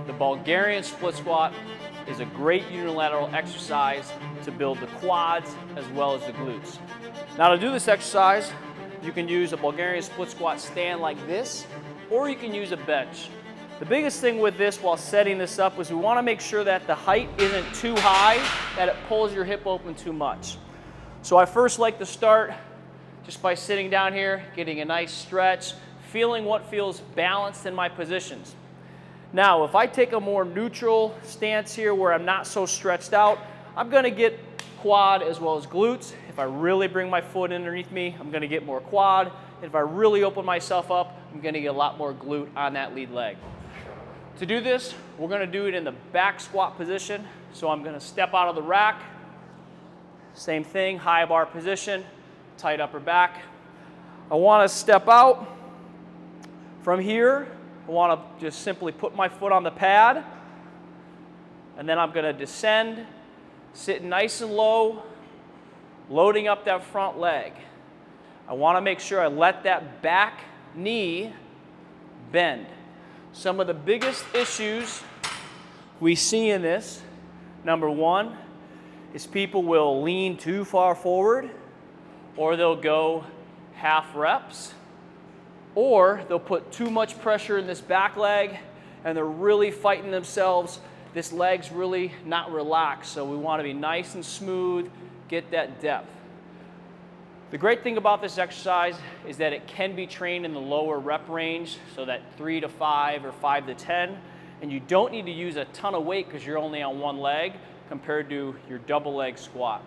The Bulgarian split squat is a great unilateral exercise to build the quads as well as the glutes. Now to do this exercise, you can use a Bulgarian split squat stand like this, or you can use a bench. The biggest thing with this while setting this up is we want to make sure that the height isn't too high, that it pulls your hip open too much. So I first like to start just by sitting down here, getting a nice stretch, feeling what feels balanced in my positions. Now, if I take a more neutral stance here where I'm not so stretched out, I'm going to get quad as well as glutes. If I really bring my foot underneath me, I'm going to get more quad. And if I really open myself up, I'm going to get a lot more glute on that lead leg. To do this, we're going to do it in the back squat position. So I'm going to step out of the rack. Same thing, high bar position, tight upper back. I want to step out. From here, I want to just simply put my foot on the pad, and then I'm going to descend, sit nice and low, loading up that front leg. I want to make sure I let that back knee bend. Some of the biggest issues we see in this, number one, is people will lean too far forward, or they'll go half reps, or they'll put too much pressure in this back leg and they're really fighting themselves. This leg's really not relaxed, so we want to be nice and smooth, get that depth. The great thing about this exercise is that it can be trained in the lower rep range, so that 3 to 5 or 5 to 10, and you don't need to use a ton of weight because you're only on one leg compared to your double leg squat.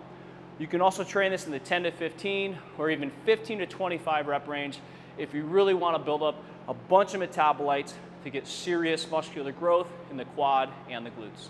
You can also train this in the 10 to 15 or even 15 to 25 rep range if you really want to build up a bunch of metabolites to get serious muscular growth in the quad and the glutes.